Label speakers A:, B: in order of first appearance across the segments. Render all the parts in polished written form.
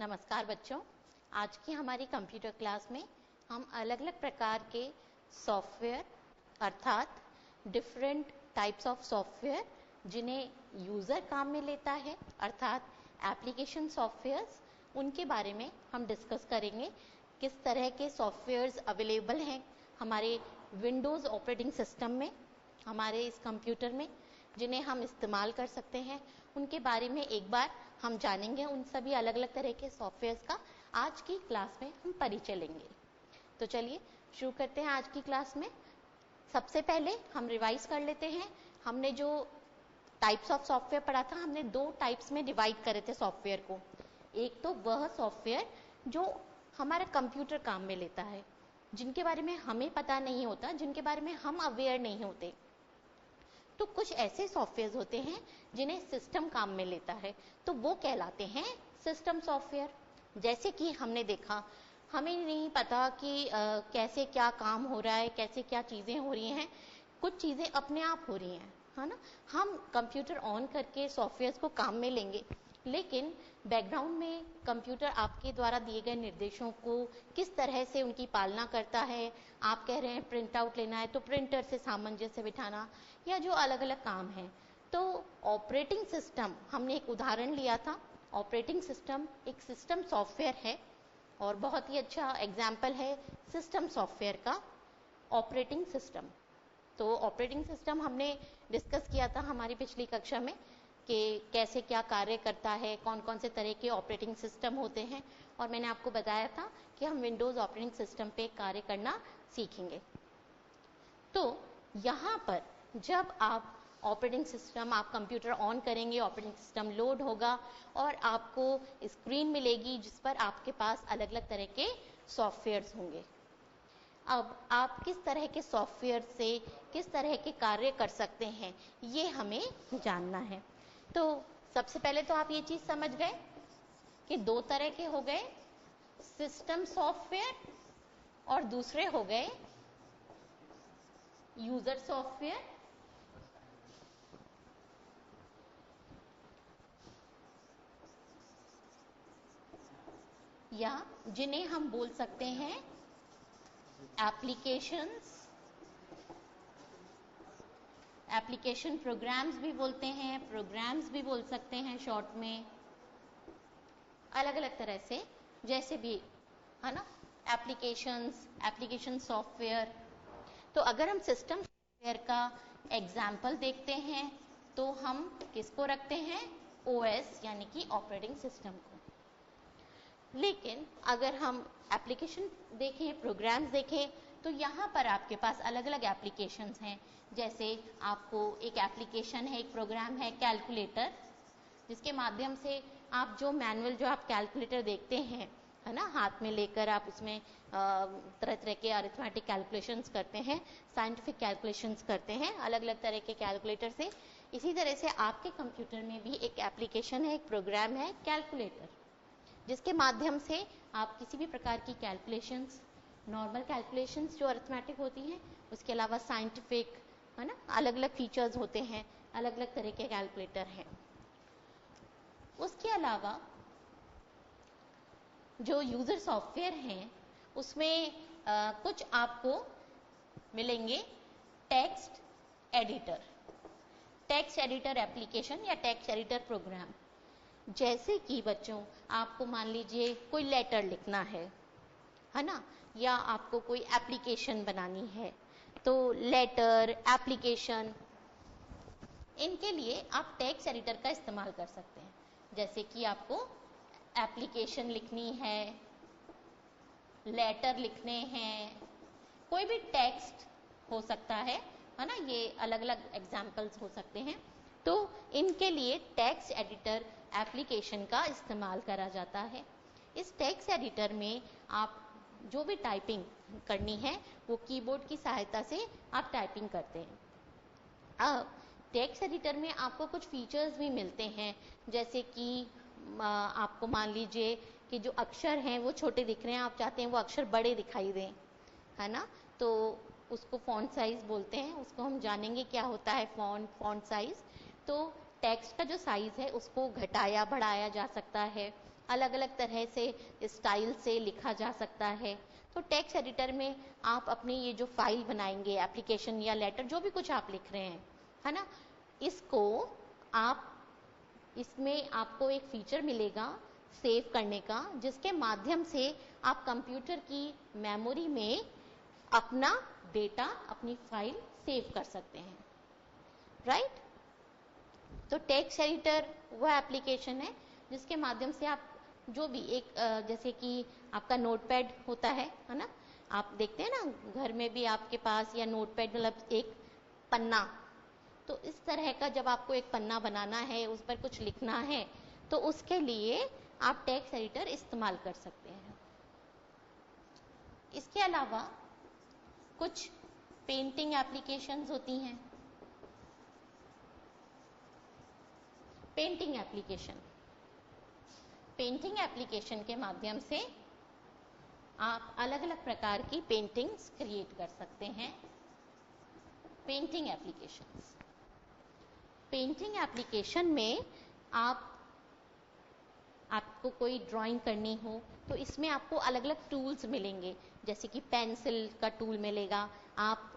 A: नमस्कार बच्चों, आज की हमारी कंप्यूटर क्लास में हम अलग अलग प्रकार के सॉफ्टवेयर अर्थात डिफरेंट टाइप्स ऑफ सॉफ्टवेयर जिन्हें यूज़र काम में लेता है अर्थात एप्लीकेशन सॉफ्टवेयर्स, उनके बारे में हम डिस्कस करेंगे। किस तरह के सॉफ्टवेयर्स अवेलेबल हैं हमारे विंडोज़ ऑपरेटिंग सिस्टम में, हमारे इस कंप्यूटर में, जिन्हें हम इस्तेमाल कर सकते हैं, उनके बारे में एक बार हम जानेंगे। उन सभी अलग अलग तरह के सॉफ्टवेयर्स का आज की क्लास में हम परिचय लेंगे। तो चलिए शुरू करते हैं आज की क्लास में। सबसे पहले हम रिवाइज कर लेते हैं। हमने जो टाइप्स ऑफ सॉफ्टवेयर पढ़ा था, हमने दो टाइप्स में डिवाइड करे थे सॉफ्टवेयर को। एक तो वह सॉफ्टवेयर जो हमारा कंप्यूटर काम में लेता है, जिनके बारे में हमें पता नहीं होता, जिनके बारे में हम अवेयर नहीं होते। तो कुछ ऐसे सॉफ्टवेयर होते हैं जिन्हें सिस्टम काम में लेता है, तो वो कहलाते हैं सिस्टम सॉफ्टवेयर। जैसे कि हमने देखा, हमें नहीं पता कि कैसे क्या काम हो रहा है, कैसे क्या चीज़ें हो रही हैं, कुछ चीज़ें अपने आप हो रही हैं, है ना। हम कंप्यूटर ऑन करके सॉफ्टवेयर को काम में लेंगे, लेकिन बैकग्राउंड में कंप्यूटर आपके द्वारा दिए गए निर्देशों को किस तरह से उनकी पालना करता है। आप कह रहे हैं प्रिंट आउट लेना है तो प्रिंटर से सामंजस्य बिठाना, या जो अलग अलग काम है। तो ऑपरेटिंग सिस्टम, हमने एक उदाहरण लिया था। ऑपरेटिंग सिस्टम एक सिस्टम सॉफ्टवेयर है और बहुत ही अच्छा एग्जाम्पल है सिस्टम सॉफ्टवेयर का, ऑपरेटिंग सिस्टम। तो ऑपरेटिंग सिस्टम हमने डिस्कस किया था हमारी पिछली कक्षा में कि कैसे क्या कार्य करता है, कौन कौन से तरह के ऑपरेटिंग सिस्टम होते हैं, और मैंने आपको बताया था कि हम विंडोज़ ऑपरेटिंग सिस्टम पे कार्य करना सीखेंगे। तो यहाँ पर जब आप ऑपरेटिंग सिस्टम, आप कंप्यूटर ऑन करेंगे, ऑपरेटिंग सिस्टम लोड होगा और आपको स्क्रीन मिलेगी जिस पर आपके पास अलग अलग तरह के सॉफ्टवेयर्स होंगे। अब आप किस तरह के सॉफ्टवेयर से किस तरह के कार्य कर सकते हैं, ये हमें जानना है। तो सबसे पहले तो आप ये चीज़ समझ गए कि दो तरह के हो गए, सिस्टम सॉफ्टवेयर और दूसरे हो गए यूजर सॉफ्टवेयर। या जिन्हें हम बोल सकते हैं एप्लीकेशंस, एप्लीकेशन प्रोग्राम्स भी बोलते हैं, प्रोग्राम्स भी बोल सकते हैं शॉर्ट में, अलग अलग तरह से, जैसे भी, है ना, एप्लीकेशंस, एप्लीकेशन सॉफ्टवेयर। तो अगर हम सिस्टम सॉफ्टवेयर का एग्जाम्पल देखते हैं तो हम किसको रखते हैं, ओएस यानी कि ऑपरेटिंग सिस्टम को। लेकिन अगर हम एप्लीकेशन देखें, प्रोग्राम्स देखें, तो यहाँ पर आपके पास अलग अलग एप्लीकेशंस हैं। जैसे आपको एक एप्लीकेशन है, एक प्रोग्राम है कैलकुलेटर, जिसके माध्यम से आप जो मैनुअल, जो आप कैलकुलेटर देखते हैं, है ना, हाथ में लेकर आप उसमें तरह तरह के अरिथमेटिक कैलकुलेशंस करते हैं, साइंटिफिक कैलकुलेशंस करते हैं अलग अलग तरह के कैलकुलेटर से। इसी तरह से आपके कंप्यूटर में भी एक एप्लीकेशन है, एक प्रोग्राम है कैलकुलेटर, जिसके माध्यम से आप किसी भी प्रकार की कैलकुलेशंस, नॉर्मल कैलकुलेशंस जो अरिथमेटिक होती हैं, उसके अलावा साइंटिफिक, है ना, अलग अलग फीचर्स होते हैं, अलग अलग तरह के कैलकुलेटर हैं। उसके अलावा जो यूजर सॉफ्टवेयर हैं उसमें कुछ आपको मिलेंगे text editor, text editor application या टेक्स्ट एडिटर प्रोग्राम। जैसे कि बच्चों, आपको मान लीजिए कोई लेटर लिखना है ना, या आपको कोई एप्लीकेशन बनानी है, तो लेटर, एप्लीकेशन, इनके लिए आप टेक्स्ट एडिटर का इस्तेमाल कर सकते हैं। जैसे कि आपको एप्लीकेशन लिखनी है, लेटर लिखने हैं, कोई भी टेक्स्ट हो सकता है ना, ये अलग अलग एग्जाम्पल्स हो सकते हैं। तो इनके लिए टेक्स्ट एडिटर एप्लीकेशन का इस्तेमाल करा जाता है। इस टेक्स्ट एडिटर में आप जो भी टाइपिंग करनी है वो कीबोर्ड की सहायता से आप टाइपिंग करते हैं। अब टेक्स्ट एडिटर में आपको कुछ फीचर्स भी मिलते हैं, जैसे कि आपको मान लीजिए कि जो अक्षर हैं वो छोटे दिख रहे हैं, आप चाहते हैं वो अक्षर बड़े दिखाई दें, है ना, तो उसको फॉन्ट साइज बोलते हैं। उसको हम जानेंगे क्या होता है फॉन्ट साइज। तो टेक्स्ट का जो साइज है उसको घटाया बढ़ाया जा सकता है, अलग अलग तरह से स्टाइल से लिखा जा सकता है। तो टेक्स्ट एडिटर में आप अपनी ये जो फाइल बनाएंगे, एप्लीकेशन या लेटर, जो भी कुछ आप लिख रहे हैं, है ना, इसको आप, इसमें आपको एक फीचर मिलेगा सेव करने का, जिसके माध्यम से आप कंप्यूटर की मेमोरी में अपना डेटा, अपनी फाइल सेव कर सकते हैं, राइट। तो टेक्स्ट एडिटर वह एप्लीकेशन है जिसके माध्यम से आप जो भी एक जैसे कि आपका नोटपैड होता है ना, आप देखते हैं ना घर में भी आपके पास, या नोटपैड मतलब एक पन्ना, तो इस तरह का जब आपको एक पन्ना बनाना है, उस पर कुछ लिखना है, तो उसके लिए आप टेक्स्ट एडिटर इस्तेमाल कर सकते हैं। इसके अलावा कुछ पेंटिंग एप्लीकेशंस होती हैं। पेंटिंग एप्लीकेशन के माध्यम से आप अलग अलग प्रकार की पेंटिंग्स क्रिएट कर सकते हैं। पेंटिंग एप्लीकेशन में आपको कोई ड्राइंग करनी हो तो इसमें आपको अलग अलग टूल्स मिलेंगे, जैसे कि पेंसिल का टूल मिलेगा, आप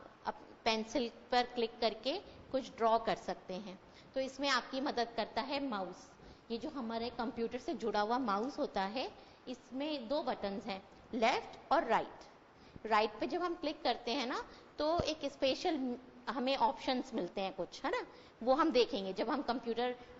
A: पेंसिल पर क्लिक करके कुछ ड्रॉ कर सकते हैं। तो इसमें आपकी मदद करता है माउस। ये जो हमारे कंप्यूटर से जुड़ा हुआ माउस होता है, इसमें दो बटन्स हैं, लेफ्ट और राइट। राइट पे जब हम क्लिक करते हैं ना, तो एक स्पेशल हमें ऑप्शंस मिलते हैं कुछ, है ना, वो हम देखेंगे जब हम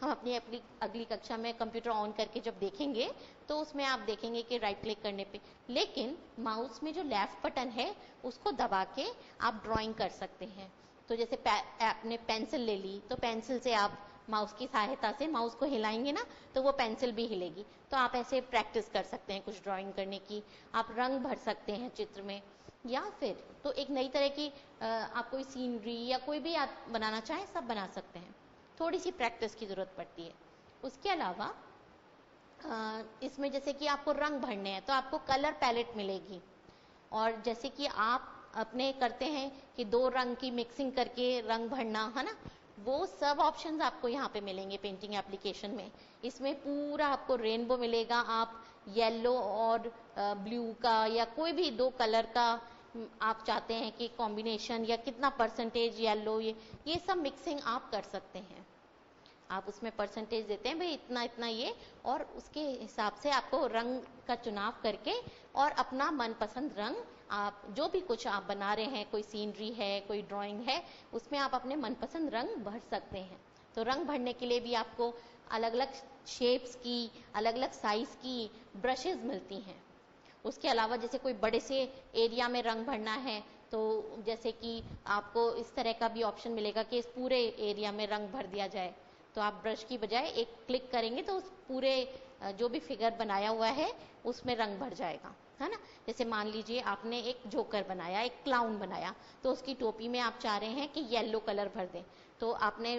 A: अपनी अगली कक्षा में कंप्यूटर ऑन करके जब देखेंगे, तो उसमें आप देखेंगे कि राइट क्लिक करने पे, लेकिन माउस में जो लेफ्ट बटन है उसको दबा के आप ड्राइंग कर सकते हैं। तो जैसे आपने पेंसिल ले ली, तो पेंसिल से आप माउस की सहायता से माउस को हिलाएंगे ना, तो वो पेंसिल भी हिलेगी। तो आप ऐसे प्रैक्टिस कर सकते हैं कुछ ड्राइंग करने की। आप रंग भर सकते हैं चित्र में, या फिर तो एक नई तरह की आप कोई सीनरी या कोई भी आप बनाना चाहें, सब बना सकते हैं। थोड़ी सी प्रैक्टिस की जरूरत पड़ती है। उसके अलावा इसमें जैसे कि आपको रंग भरने हैं, तो आपको कलर पैलेट मिलेगी, और जैसे कि आप अपने करते हैं कि दो रंग की मिक्सिंग करके रंग भरना, है ना, वो सब ऑप्शंस आपको यहाँ पे मिलेंगे पेंटिंग एप्लीकेशन में। इसमें पूरा आपको रेनबो मिलेगा, आप येलो और ब्लू का या कोई भी दो कलर का आप चाहते हैं कि कॉम्बिनेशन, या कितना परसेंटेज येलो, ये सब मिक्सिंग आप कर सकते हैं। आप उसमें परसेंटेज देते हैं भाई इतना इतना ये, और उसके हिसाब से आपको रंग का चुनाव करके और अपना मनपसंद रंग, आप जो भी कुछ आप बना रहे हैं, कोई सीनरी है, कोई ड्राइंग है, उसमें आप अपने मनपसंद रंग भर सकते हैं। तो रंग भरने के लिए भी आपको अलग अलग शेप्स की, अलग अलग साइज की ब्रशेज मिलती हैं। उसके अलावा जैसे कोई बड़े से एरिया में रंग भरना है, तो जैसे कि आपको इस तरह का भी ऑप्शन मिलेगा कि इस पूरे एरिया में रंग भर दिया जाए। तो आप ब्रश की बजाय एक क्लिक करेंगे तो उस पूरे जो भी फिगर बनाया हुआ है उसमें रंग भर जाएगा, है ना। जैसे मान लीजिए आपने एक जोकर बनाया, एक क्लाउन बनाया, तो उसकी टोपी में आप चाह रहे हैं कि येलो कलर भर दें, तो आपने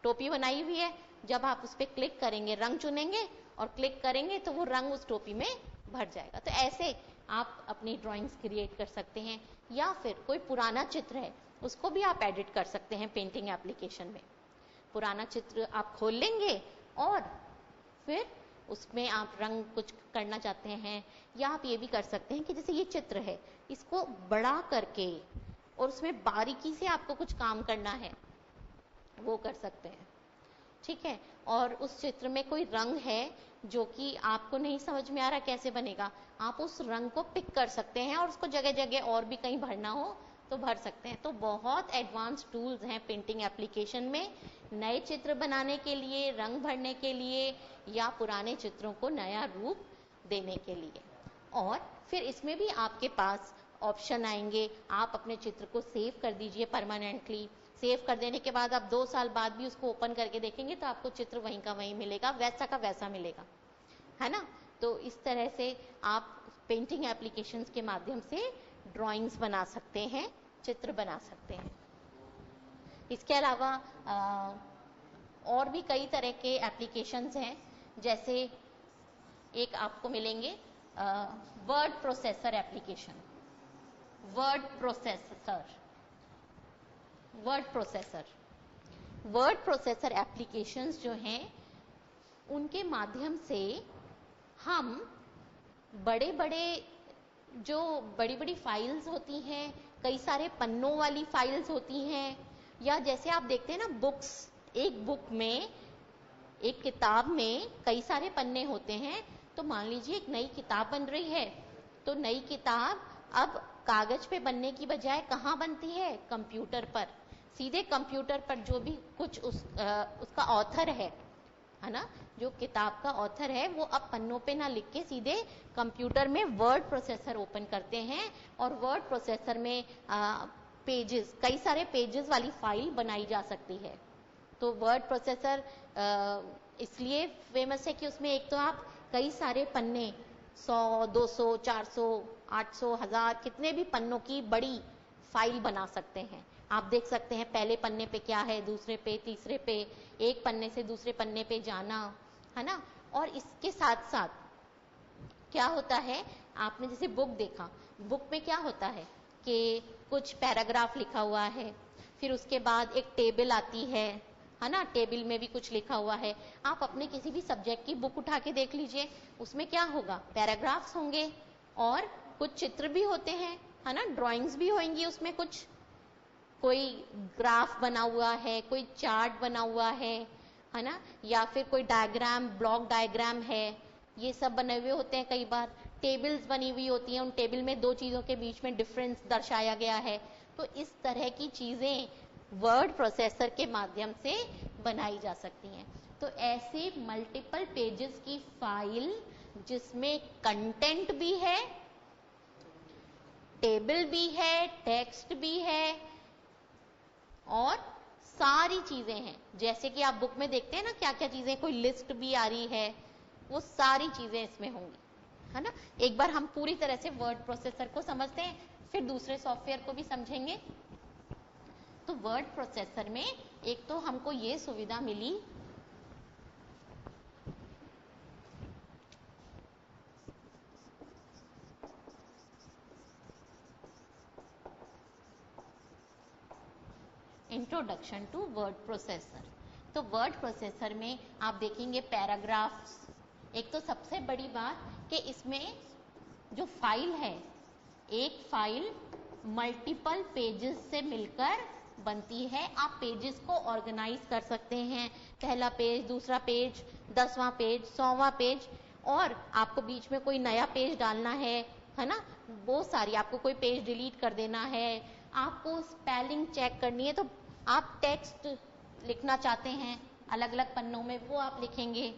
A: टोपी बनाई हुई है, जब आप उस पर क्लिक करेंगे, रंग चुनेंगे और क्लिक करेंगे, तो वो रंग उस टोपी में भर जाएगा। तो ऐसे आप अपनी ड्राइंग्स क्रिएट कर सकते हैं। या फिर कोई पुराना चित्र है, उसको भी आप एडिट कर सकते हैं पेंटिंग एप्लीकेशन में। पुराना चित्र आप खोल लेंगे और फिर उसमें आप रंग कुछ करना चाहते हैं, या आप ये भी कर सकते हैं कि जैसे ये चित्र है, इसको बड़ा करके और उसमें बारीकी से आपको कुछ काम करना है, वो कर सकते हैं, ठीक है। और उस चित्र में कोई रंग है जो कि आपको नहीं समझ में आ रहा कैसे बनेगा, आप उस रंग को पिक कर सकते हैं और उसको जगह जगह और भी कहीं भरना हो तो भर सकते हैं। तो बहुत एडवांस टूल्स हैं पेंटिंग एप्लीकेशन में, नए चित्र बनाने के लिए, रंग भरने के लिए, या पुराने चित्रों को नया रूप देने के लिए। और फिर इसमें भी आपके पास ऑप्शन आएंगे, आप अपने चित्र को सेव कर दीजिए परमानेंटली। सेव कर देने के बाद आप 2 साल बाद भी उसको ओपन करके देखेंगे तो आपको चित्र वहीं का वहीं मिलेगा, वैसा का वैसा मिलेगा, है ना। तो इस तरह से आप पेंटिंग एप्लीकेशंस के माध्यम से ड्राइंग्स बना सकते हैं, चित्र बना सकते हैं। इसके अलावा और भी कई तरह के एप्लीकेशंस हैं, जैसे एक आपको मिलेंगे word processor application. Word processor applications जो हैं, उनके माध्यम से हम बड़े बड़े जो बड़ी बड़ी फाइल्स होती हैं, कई सारे पन्नों वाली फाइल्स होती हैं, या जैसे आप देखते हैं ना बुक्स, एक बुक में, एक किताब में कई सारे पन्ने होते हैं। तो मान लीजिए एक नई किताब बन रही है, तो नई किताब अब कागज पे बनने की बजाय कहाँ बनती है? कंप्यूटर पर। सीधे कंप्यूटर पर जो भी कुछ उसका ऑथर है ना, जो किताब का ऑथर है, वो अब पन्नों पे ना लिख के सीधे कंप्यूटर में वर्ड प्रोसेसर ओपन करते हैं और वर्ड प्रोसेसर में पेजेस, कई सारे पेजेस वाली फाइल बनाई जा सकती है। तो वर्ड प्रोसेसर इसलिए फेमस है कि उसमें एक तो आप कई सारे पन्ने, 100, 200, 400, 800, 1000, कितने भी पन्नों की बड़ी फाइल बना सकते हैं। आप देख सकते हैं पहले पन्ने पे क्या है, दूसरे पे, तीसरे पे, एक पन्ने से दूसरे पन्ने पे जाना, है ना। और इसके साथ साथ क्या होता है, आपने जैसे बुक देखा, बुक में क्या होता है कि कुछ पैराग्राफ लिखा हुआ है, फिर उसके बाद एक टेबल आती है ना, टेबल में भी कुछ लिखा हुआ है। आप अपने किसी भी सब्जेक्ट की बुक उठा के देख लीजिए, उसमें क्या होगा? पैराग्राफ्स होंगे और कुछ चित्र भी होते हैं, है ना, ड्राइंग्स भी होंगी उसमें, कुछ कोई ग्राफ बना हुआ है, कोई चार्ट बना हुआ है ना, या फिर कोई डायग्राम, ब्लॉक डायग्राम है, ये सब बने हुए होते हैं। कई बार टेबल्स बनी हुई होती हैं, उन टेबल में दो चीजों के बीच में डिफरेंस दर्शाया गया है। तो इस तरह की चीजें वर्ड प्रोसेसर के माध्यम से बनाई जा सकती हैं। तो ऐसे मल्टीपल पेजेस की फाइल जिसमें कंटेंट भी है, टेबल भी है, टेक्स्ट भी है और सारी चीजें हैं, जैसे कि आप बुक में देखते हैं ना क्या क्या चीजें, कोई लिस्ट भी आ रही है, वो सारी चीजें इसमें होंगी, है ना। एक बार हम पूरी तरह से वर्ड प्रोसेसर को समझते हैं, फिर दूसरे सॉफ्टवेयर को भी समझेंगे। तो वर्ड प्रोसेसर में एक तो हमको ये सुविधा मिली इंट्रोडक्शन टू वर्ड प्रोसेसर। तो वर्ड प्रोसेसर में आप देखेंगे पैराग्राफ्स। एक तो सबसे बड़ी बात कि इसमें जो फाइल है, एक फाइल मल्टीपल पेजेस से मिलकर बनती है। आप पेजेस को ऑर्गेनाइज कर सकते हैं, पहला पेज, दूसरा पेज, 10वां पेज, 100वां पेज, और आपको बीच में कोई नया पेज डालना है ना, वो सारी, आपको कोई पेज डिलीट कर देना है, आपको स्पेलिंग चेक करनी है, तो आप टेक्स्ट लिखना चाहते हैं अलग अलग पन्नों में, वो आप लिखेंगे।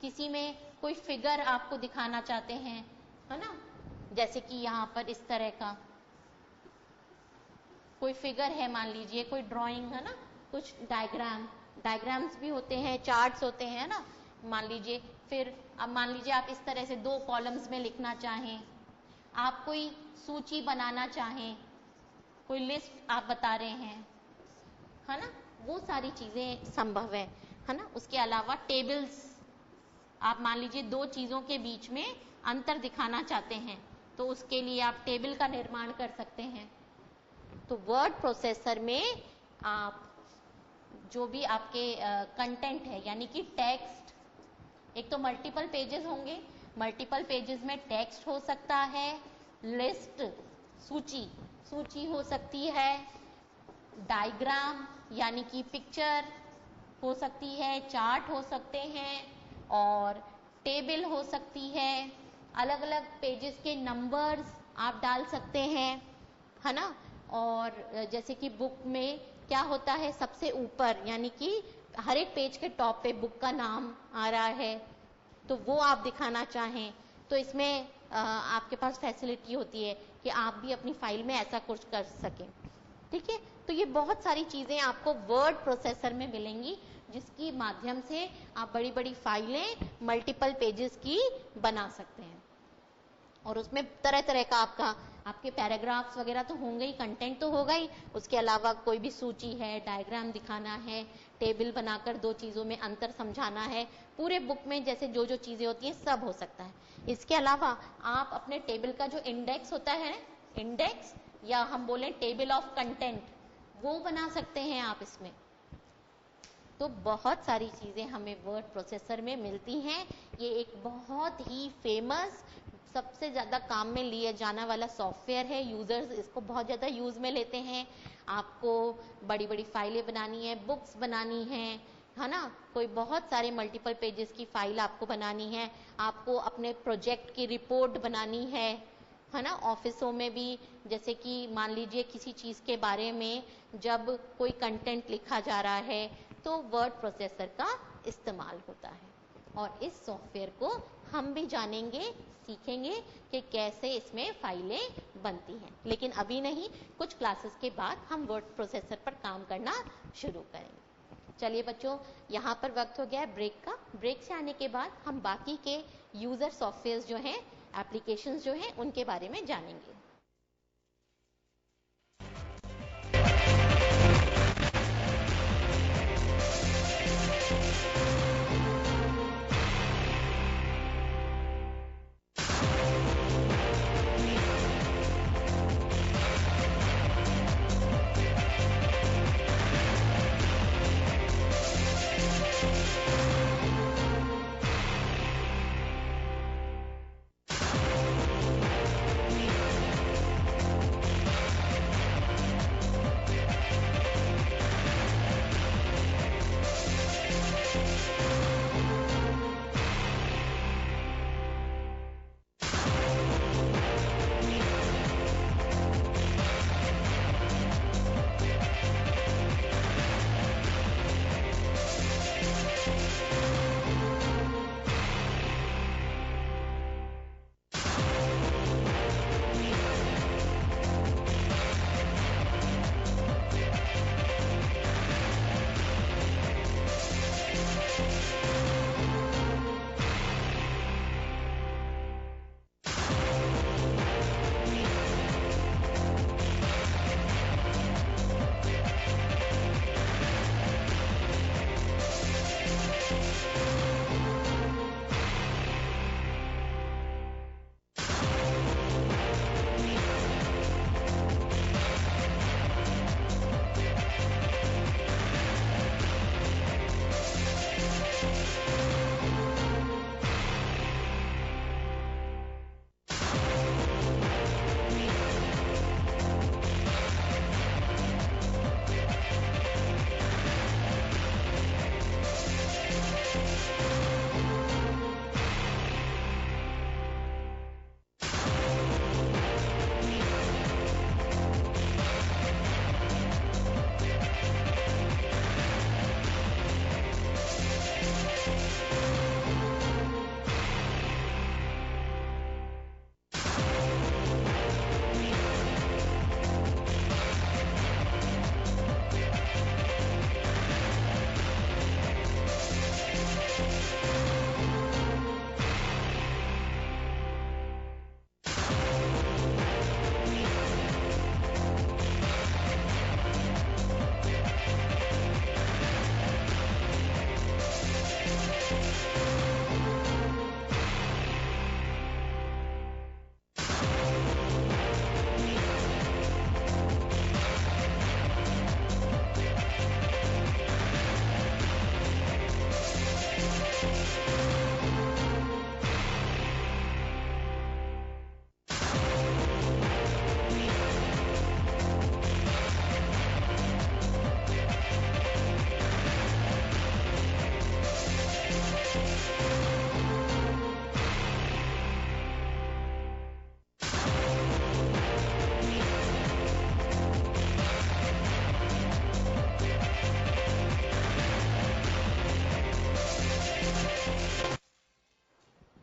A: किसी में कोई फिगर आपको दिखाना चाहते हैं, है ना, जैसे कि यहाँ पर इस तरह का कोई फिगर है, मान लीजिए कोई ड्राइंग, है ना, कुछ डायग्राम्स भी होते हैं, चार्ट्स होते हैं ना, मान लीजिए। फिर अब मान लीजिए आप इस तरह से 2 कॉलम्स में लिखना चाहें, आप कोई सूची बनाना चाहें, कोई लिस्ट आप बता रहे हैं, है ना, वो सारी चीजें संभव है ना। उसके अलावा टेबल्स, आप मान लीजिए 2 चीजों के बीच में अंतर दिखाना चाहते हैं, तो उसके लिए आप टेबल का निर्माण कर सकते हैं। तो वर्ड प्रोसेसर में आप जो भी आपके कंटेंट है, यानी कि टेक्स्ट, एक तो मल्टीपल पेजेस होंगे, मल्टीपल पेजेस में टेक्स्ट हो सकता है, लिस्ट, सूची हो सकती है, डायग्राम यानी कि पिक्चर हो सकती है, चार्ट हो सकते हैं और टेबल हो सकती है। अलग अलग पेजेस के नंबर्स आप डाल सकते हैं, है ना। और जैसे कि बुक में क्या होता है, सबसे ऊपर यानी कि हर एक पेज के टॉप पे बुक का नाम आ रहा है, तो वो आप दिखाना चाहें तो इसमें आपके पास फैसिलिटी होती है कि आप भी अपनी फाइल में ऐसा कुछ कर सकें। ठीक है, तो ये बहुत सारी चीजें आपको वर्ड प्रोसेसर में मिलेंगी, जिसकी माध्यम से आप बड़ी बड़ी फाइलें मल्टीपल पेजेस की बना सकते हैं। और उसमें तरह तरह का आपके पैराग्राफ्स वगैरह तो होंगे ही, कंटेंट तो होगा ही, उसके अलावा कोई भी सूची है, डायग्राम दिखाना है, टेबल बनाकर 2 चीजों में अंतर समझाना है, पूरे बुक में जैसे जो जो चीजें होती हैं सब हो सकता है। इसके अलावा आप अपने टेबल का जो इंडेक्स होता है, इंडेक्स या हम बोले टेबल ऑफ कंटेंट, वो बना सकते हैं आप इसमें। तो बहुत सारी चीज़ें हमें वर्ड प्रोसेसर में मिलती हैं। ये एक बहुत ही फेमस, सबसे ज़्यादा काम में लिए जाने वाला सॉफ्टवेयर है। यूज़र्स इसको बहुत ज़्यादा यूज़ में लेते हैं। आपको बड़ी बड़ी फाइलें बनानी है, बुक्स बनानी है ना, कोई बहुत सारे मल्टीपल पेजेस की फाइल आपको बनानी है, आपको अपने प्रोजेक्ट की रिपोर्ट बनानी है ना। ऑफिसों में भी जैसे कि मान लीजिए किसी चीज़ के बारे में जब कोई कंटेंट लिखा जा रहा है तो वर्ड प्रोसेसर का इस्तेमाल होता है। और इस सॉफ्टवेयर को हम भी जानेंगे, सीखेंगे कि कैसे इसमें फाइलें बनती हैं। लेकिन अभी नहीं, कुछ क्लासेस के बाद हम वर्ड प्रोसेसर पर काम करना शुरू करेंगे। चलिए बच्चों, यहाँ पर वक्त हो गया है ब्रेक का। ब्रेक से आने के बाद हम बाकी के यूज़र सॉफ्टवेयर जो हैं, एप्लीकेशंस जो हैं, उनके बारे में जानेंगे।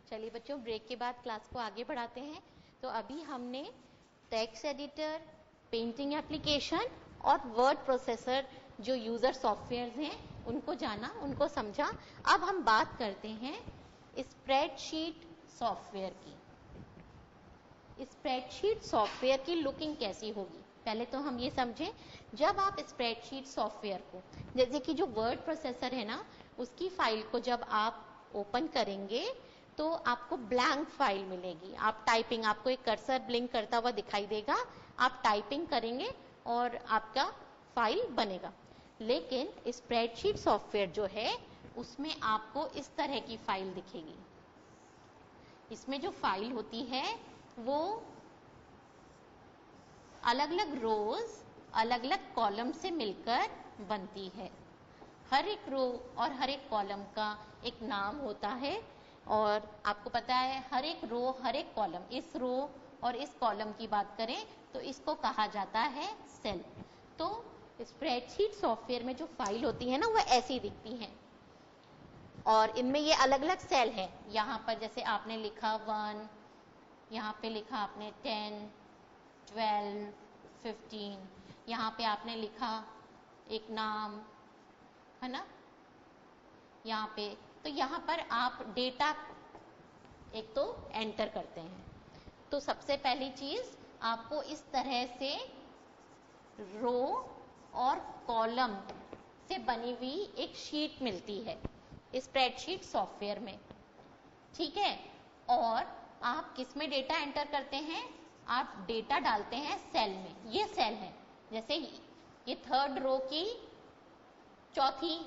A: चलिए बच्चों, ब्रेक के बाद क्लास को आगे बढ़ाते हैं। तो अभी हमने टेक्स्ट एडिटर, पेंटिंग एप्लीकेशन और वर्ड प्रोसेसर जो यूज़र सॉफ्टवेयर हैं उनको जाना, उनको समझा। अब हम बात करते हैं स्प्रेडशीट सॉफ्टवेयर की। स्प्रेडशीट सॉफ्टवेयर की लुकिंग कैसी होगी, पहले तो हम ये समझें। जब आप स्प्रेडशीट सॉफ्टवेयर को, जैसे कि जो वर्ड प्रोसेसर है ना, उसकी फाइल को जब आप ओपन करेंगे तो आपको ब्लैंक फाइल मिलेगी। आप टाइपिंग, आपको एक कर्सर ब्लिंक करता हुआ दिखाई देगा, आप टाइपिंग करेंगे और आपका फाइल बनेगा। लेकिन स्प्रेडशीट सॉफ्टवेयर जो है उसमें आपको इस तरह की फाइल दिखेगी। इसमें जो फाइल होती है वो अलग अलग रोज, अलग अलग कॉलम से मिलकर बनती है। हर एक रो और हर एक कॉलम का एक नाम होता है, और आपको पता है हर एक रो, हर एक कॉलम, इस रो और इस कॉलम की बात करें तो इसको कहा जाता है सेल। तो स्प्रेडशीट सॉफ्टवेयर में जो फाइल होती है ना वो ऐसी दिखती हैं, और इनमें ये अलग अलग सेल है। यहाँ पर जैसे आपने लिखा 1, यहाँ पे लिखा आपने 10, 12, 15, यहाँ पे आपने लिखा एक नाम, है ना, यहाँ पे। तो यहाँ पर आप डेटा एक तो एंटर करते हैं। तो सबसे पहली चीज आपको इस तरह से रो और कॉलम से बनी हुई एक शीट मिलती है स्प्रेडशीट सॉफ्टवेयर में, ठीक है। और आप किस में डेटा एंटर करते हैं? आप डेटा डालते हैं सेल में। ये सेल है, जैसे ये थर्ड रो की चौथी,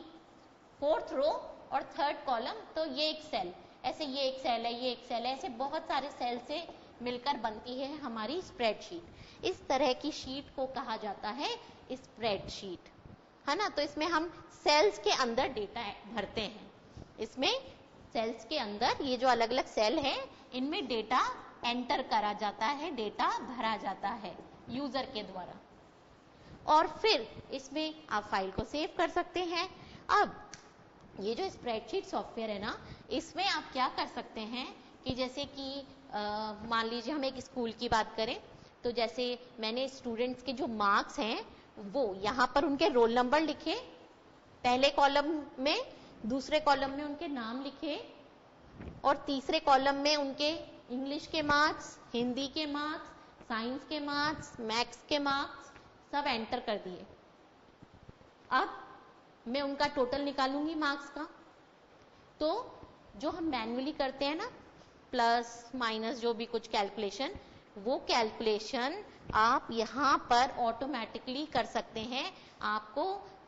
A: फोर्थ रो और थर्ड कॉलम, तो ये एक सेल, ऐसे ये एक सेल है, ये एक सेल है, ऐसे बहुत सारे सेल से मिलकर बनती है हमारी स्प्रेडशीट। इस तरह की शीट को कहा जाता है स्प्रेडशीट, है ना। तो इसमें हम सेल्स के अंदर डेटा भरते हैं। इसमें सेल्स के अंदर ये जो अलग अलग सेल हैं इनमें डेटा एंटर करा जाता है, डेटा भरा जाता है यूजर के द्वारा, और फिर इसमें आप फाइल को सेव कर सकते हैं। अब ये जो स्प्रेडशीट सॉफ्टवेयर है ना, इसमें आप क्या कर सकते हैं कि जैसे कि मान लीजिए हम एक स्कूल की बात करें, तो जैसे मैंने स्टूडेंट्स के जो मार्क्स हैं वो यहाँ पर उनके रोल नंबर लिखे पहले कॉलम में, दूसरे कॉलम में उनके नाम लिखे, और तीसरे कॉलम में उनके इंग्लिश के मार्क्स, हिंदी के मार्क्स, साइंस के मार्क्स, मैथ्स के मार्क्स सब एंटर कर दिए। अब मैं उनका टोटल निकालूंगी मार्क्स का। तो जो हम मैन्युअली करते हैं ना, प्लस माइनस जो भी कुछ कैलकुलेशन, वो कैलकुलेशन आप यहाँ पर ऑटोमेटिकली कर सकते हैं। आपको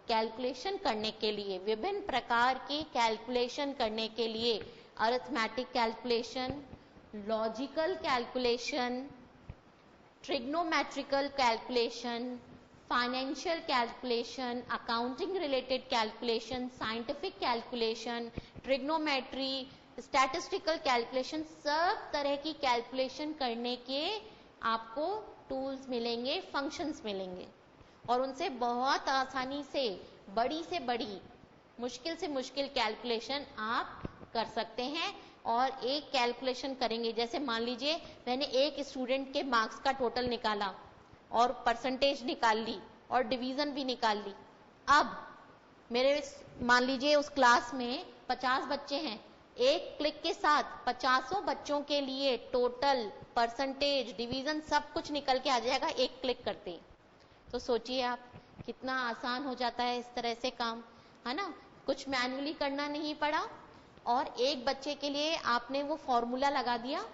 A: कैलकुलेशन करने के लिए, विभिन्न प्रकार के कैलकुलेशन करने के लिए, arithmetic calculation, logical calculation, trigonometrical calculation, financial calculation, accounting related calculation, scientific calculation, trigonometry, statistical calculation, सब तरह की कैलकुलेशन करने के आपको टूल्स मिलेंगे, फंक्शंस मिलेंगे, और उनसे बहुत आसानी से बड़ी, मुश्किल से मुश्किल कैलकुलेशन आप कर सकते हैं। और एक कैलकुलेशन करेंगे, जैसे मान लीजिए मैंने एक स्टूडेंट के मार्क्स का टोटल निकाला और परसेंटेज निकाल ली और डिवीजन भी निकाल ली। अब मेरे मान लीजिए उस क्लास में 50 बच्चे हैं, एक क्लिक के साथ 50 बच्चों के लिए टोटल, परसेंटेज, डिवीजन सब कुछ निकल के आ जाएगा एक क्लिक करते ही। तो सोचिए आप कितना आसान हो जाता है इस तरह से काम, है ना। कुछ मैन्युअली करना नहीं पड़ा, और एक बच्चे के लिए आपने वो फॉर्मूला लगा दिया,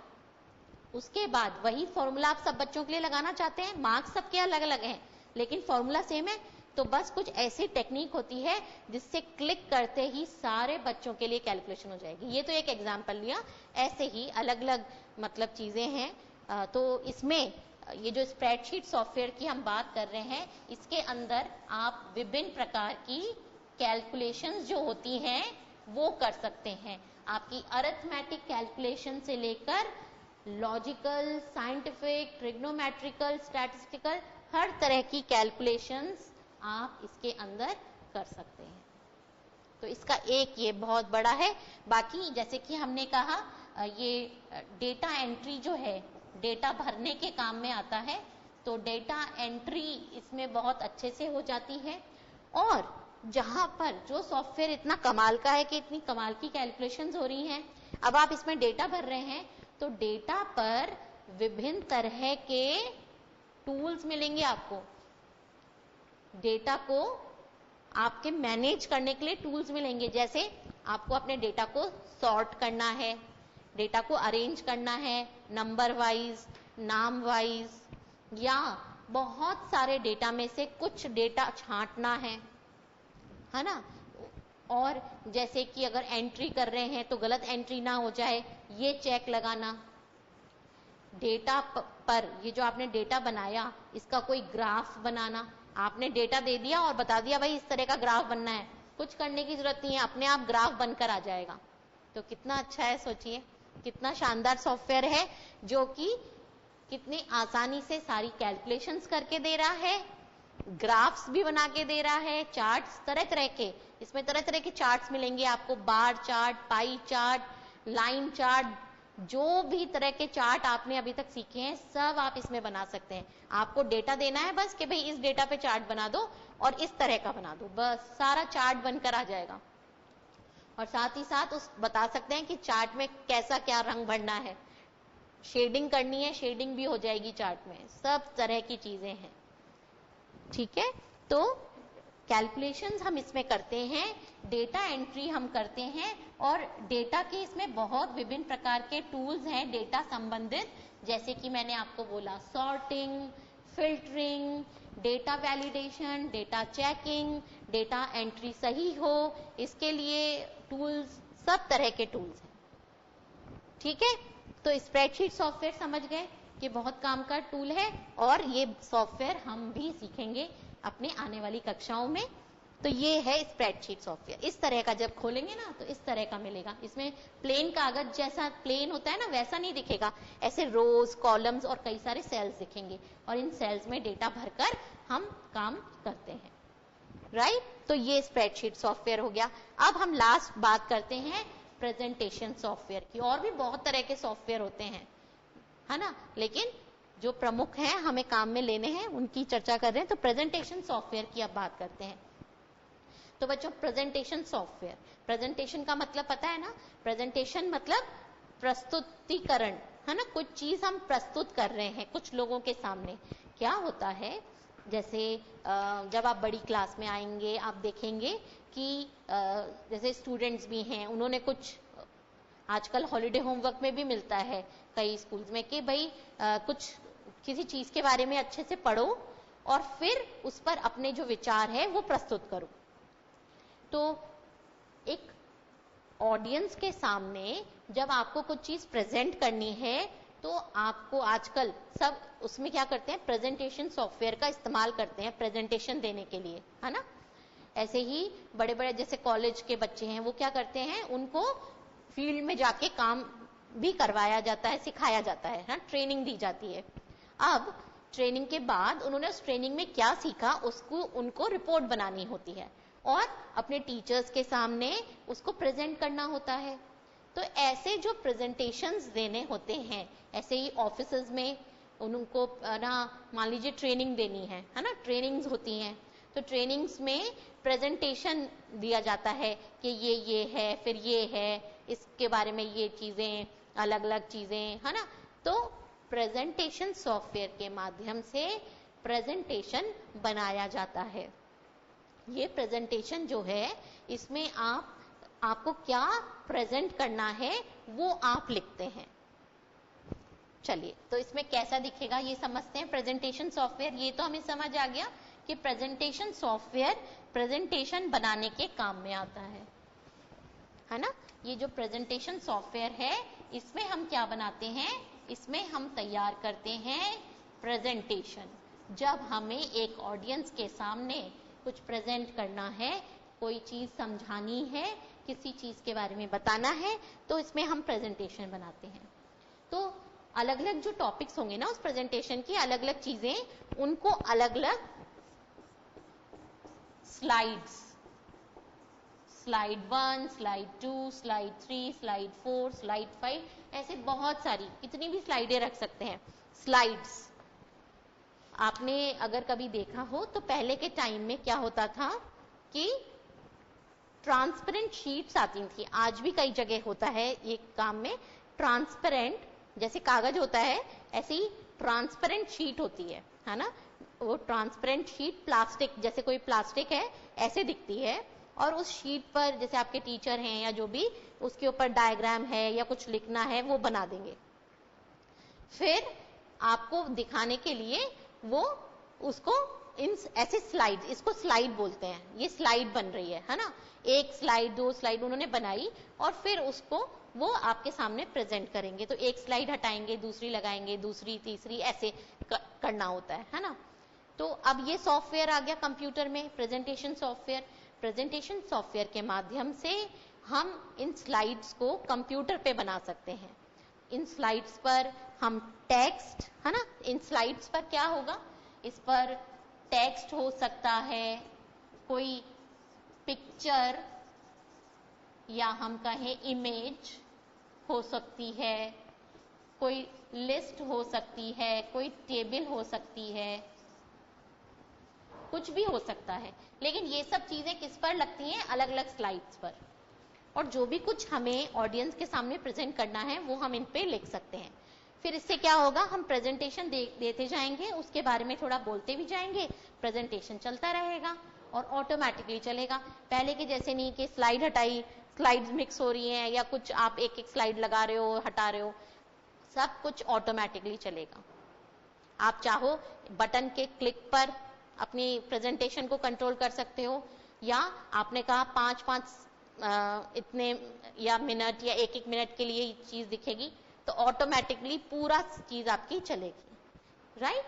A: उसके बाद वही फॉर्मूला आप सब बच्चों के लिए लगाना चाहते हैं, मार्क्स सबके अलग अलग हैं लेकिन फॉर्मूला सेम है, तो बस कुछ ऐसी टेक्निक होती है जिससे क्लिक करते ही सारे बच्चों के लिए कैलकुलेशन हो जाएगी। ये तो एक एग्जांपल लिया, ऐसे ही अलग अलग मतलब चीजें हैं। तो इसमें ये जो स्प्रेडशीट सॉफ्टवेयर की हम बात कर रहे हैं, इसके अंदर आप विभिन्न प्रकार की कैलकुलेशंस जो होती हैं वो कर सकते हैं। आपकी अरिथमेटिक कैलकुलेशन से लेकर लॉजिकल, साइंटिफिक, ट्रिग्नोमेट्रिकल, स्टैटिस्टिकल, हर तरह की कैलकुलेशंस आप इसके अंदर कर सकते हैं। तो इसका एक ये बहुत बड़ा है। बाकी जैसे कि हमने कहा, ये डेटा एंट्री जो है डेटा भरने के काम में आता है, तो डेटा एंट्री इसमें बहुत अच्छे से हो जाती है। और जहां पर जो सॉफ्टवेयर इतना कमाल का है कि इतनी कमाल की कैलकुलेशंस हो रही हैं, अब आप इसमें डेटा भर रहे हैं तो डेटा पर विभिन्न तरह के टूल्स मिलेंगे आपको। डेटा को आपके मैनेज करने के लिए टूल्स मिलेंगे, जैसे आपको अपने डेटा को सॉर्ट करना है, डेटा को अरेंज करना है नंबर वाइज, नाम वाइज, या बहुत सारे डेटा में से कुछ डेटा छांटना है, है ना। और जैसे कि अगर एंट्री कर रहे हैं तो गलत एंट्री ना हो जाए, ये चेक लगाना। डेटा पर ये जो आपने डेटा बनाया इसका कोई ग्राफ बनाना। आपने डेटा दे दिया और बता दिया भाई इस तरह का ग्राफ बनना है, कुछ करने की जरूरत नहीं है, अपने आप ग्राफ बनकर आ जाएगा। तो कितना अच्छा है, सोचिए कितना शानदार सॉफ्टवेयर है जो कि कितनी आसानी से सारी कैलकुलेशंस करके दे रहा है, ग्राफ्स भी बना के दे रहा है, चार्ट्स तरह तरह के, इसमें तरह तरह के चार्ट्स मिलेंगे आपको, bar chart, pie chart, line chart, जो भी तरह के चार्ट आपने अभी तक सीखे हैं सब आप इसमें बना सकते हैं। आपको डेटा देना है बस कि भाई इस डेटा पे चार्ट बना दो और इस तरह का बना दो, बस सारा चार्ट बनकर आ जाएगा। और साथ ही साथ उस बता सकते हैं कि चार्ट में कैसा क्या रंग भरना है, शेडिंग करनी है, शेडिंग भी हो जाएगी चार्ट में, सब तरह की चीजें हैं। ठीक है, तो कैलकुलेशंस हम इसमें करते हैं, डेटा एंट्री हम करते हैं, और डेटा के इसमें बहुत विभिन्न प्रकार के टूल्स हैं डेटा संबंधित, जैसे कि मैंने आपको बोला sorting, filtering, data validation, data checking, data entry सही हो, इसके लिए टूल्स, सब तरह के टूल्स हैं। ठीक है, तो स्प्रेडशीट सॉफ्टवेयर समझ गए कि बहुत काम का टूल है, और ये सॉफ्टवेयर हम भी सीखेंगे अपने आने वाली कक्षाओं में। तो ये है स्प्रेडशीट सॉफ्टवेयर। इस तरह का जब खोलेंगे ना तो इस तरह का मिलेगा, इसमें प्लेन कागज जैसा प्लेन होता है ना वैसा नहीं दिखेगा, ऐसे रोज, कॉलम्स और कई सारे सेल्स दिखेंगे, और इन सेल्स में डेटा भरकर हम काम करते हैं। राइट, तो ये स्प्रेडशीट सॉफ्टवेयर हो गया। अब हम लास्ट बात करते हैं प्रेजेंटेशन सॉफ्टवेयर की। और भी बहुत तरह के सॉफ्टवेयर होते हैं, है ना, लेकिन जो प्रमुख हैं हमें काम में लेने हैं उनकी चर्चा कर रहे हैं। तो प्रेजेंटेशन सॉफ्टवेयर की अब बात करते हैं। तो बच्चों, प्रेजेंटेशन सॉफ्टवेयर, प्रेजेंटेशन का मतलब पता है ना, प्रेजेंटेशन मतलब प्रस्तुतिकरण, है ना, कुछ चीज हम प्रस्तुत कर रहे हैं कुछ लोगों के सामने। क्या होता है, जैसे जब आप बड़ी क्लास में आएंगे आप देखेंगे कि जैसे स्टूडेंट्स भी हैं, उन्होंने कुछ, आजकल हॉलीडे होमवर्क में भी मिलता है कई स्कूल्स में कि भाई कुछ किसी चीज के बारे में अच्छे से पढ़ो और फिर उस पर अपने जो विचार है वो प्रस्तुत करो। तो एक ऑडियंस के सामने जब आपको कुछ चीज प्रेजेंट करनी है तो आपको आजकल सब उसमें क्या करते हैं, प्रेजेंटेशन सॉफ्टवेयर का इस्तेमाल करते हैं प्रेजेंटेशन देने के लिए, है ना। ऐसे ही बड़े बड़े जैसे कॉलेज के बच्चे हैं वो क्या करते हैं, उनको फील्ड में जाके काम भी करवाया जाता है, सिखाया जाता है ना, ट्रेनिंग दी जाती है। अब ट्रेनिंग के बाद उन्होंने उस ट्रेनिंग में क्या सीखा उसको उनको रिपोर्ट बनानी होती है और अपने टीचर्स के सामने उसको प्रेजेंट करना होता है। तो ऐसे जो प्रेजेंटेशंस देने होते हैं, ऐसे ही ऑफिसेज में उनको ना मान लीजिए ट्रेनिंग देनी है ना, ट्रेनिंग्स होती हैं, तो ट्रेनिंग्स में प्रेजेंटेशन दिया जाता है कि ये है, फिर ये है, इसके बारे में ये चीजें, अलग अलग चीजें, है ना। तो प्रेजेंटेशन सॉफ्टवेयर के माध्यम से प्रेजेंटेशन बनाया जाता है। ये प्रेजेंटेशन जो है इसमें आपको क्या प्रेजेंट करना है वो आप लिखते हैं। चलिए, तो इसमें कैसा दिखेगा ये समझते हैं प्रेजेंटेशन सॉफ्टवेयर। ये तो हमें समझ आ गया कि प्रेजेंटेशन सॉफ्टवेयर प्रेजेंटेशन बनाने के काम में आता है ना। ये जो प्रेजेंटेशन सॉफ्टवेयर है इसमें हम क्या बनाते हैं, इसमें हम तैयार करते हैं प्रेजेंटेशन। जब हमें एक ऑडियंस के सामने कुछ प्रेजेंट करना है, कोई चीज समझानी है, किसी चीज के बारे में बताना है, तो इसमें हम प्रेजेंटेशन बनाते हैं। तो अलग अलग जो टॉपिक्स होंगे ना उस प्रेजेंटेशन की, अलग अलग चीजें, उनको अलग अलग slides, slide 1, slide 2, slide 3, slide 4, slide 5, ऐसे बहुत सारी कितनी भी स्लाइडें रख सकते हैं। स्लाइड्स आपने अगर कभी देखा हो तो पहले के टाइम में क्या होता था कि ट्रांसपेरेंट शीट्स आती थी, आज भी कई जगह होता है ये काम में। ट्रांसपेरेंट जैसे कागज होता है ऐसी ट्रांसपेरेंट शीट होती है ना। वो ट्रांसपेरेंट शीट प्लास्टिक, जैसे कोई प्लास्टिक है ऐसे दिखती है, और उस शीट पर जैसे आपके टीचर हैं या जो भी, उसके ऊपर डायग्राम है या कुछ लिखना है वो बना देंगे। फिर आपको दिखाने के लिए वो उसको इन ऐसे स्लाइड, इसको स्लाइड बोलते हैं, ये स्लाइड बन रही है ना, एक स्लाइड दो स्लाइड उन्होंने बनाई और फिर उसको वो आपके सामने प्रेजेंट करेंगे। तो एक स्लाइड हटाएंगे, दूसरी लगाएंगे, दूसरी तीसरी, ऐसे करना होता है ना। तो अब ये सॉफ्टवेयर आ गया कंप्यूटर में, प्रेजेंटेशन सॉफ्टवेयर। प्रेजेंटेशन सॉफ्टवेयर के माध्यम से हम इन स्लाइड्स को कंप्यूटर पे बना सकते हैं। इन स्लाइड्स पर हम टेक्स्ट, है ना, इन स्लाइड्स पर क्या होगा, इस पर टेक्स्ट हो सकता है, कोई पिक्चर या हम कहें इमेज हो सकती है, कोई लिस्ट हो सकती है, कोई टेबल हो सकती है, कुछ भी हो सकता है। लेकिन ये सब चीजें किस पर लगती हैं, अलग अलग स्लाइड्स पर। और जो भी कुछ हमें ऑडियंस के सामने प्रेजेंट करना है वो हम इन पे लिख सकते हैं। फिर इससे क्या होगा, हम प्रेजेंटेशन देते जाएंगे, उसके बारे में थोड़ा बोलते भी जाएंगे, प्रेजेंटेशन चलता रहेगा और ऑटोमेटिकली चलेगा। पहले के जैसे नहीं कि स्लाइड हटाई, स्लाइड्स मिक्स हो रही हैं या कुछ आप एक एक स्लाइड लगा रहे हो हटा रहे हो, सब कुछ ऑटोमेटिकली चलेगा। आप चाहो बटन के क्लिक पर अपनी प्रेजेंटेशन को कंट्रोल कर सकते हो, या आपने कहा 5-5 इतने या मिनट या 1-1 मिनट के लिए चीज दिखेगी तो ऑटोमेटिकली पूरा चीज आपकी चलेगी, राइट।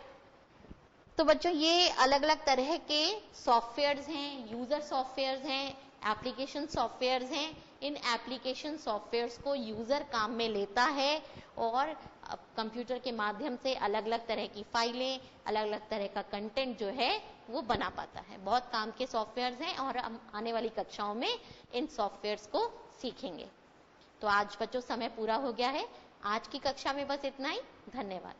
A: तो बच्चों ये अलग अलग तरह के सॉफ्टवेयर्स हैं, यूजर सॉफ्टवेयर्स हैं, एप्लीकेशन सॉफ्टवेयर्स हैं। इन एप्लीकेशन सॉफ्टवेयर्स को यूजर काम में लेता है और कंप्यूटर के माध्यम से अलग अलग तरह की फाइलें, अलग अलग तरह का कंटेंट जो है वो बना पाता है। बहुत काम के सॉफ्टवेयर्स हैं और हम आने वाली कक्षाओं में इन सॉफ्टवेयर्स को सीखेंगे। तो आज बच्चों समय पूरा हो गया है, आज की कक्षा में बस इतना ही। धन्यवाद।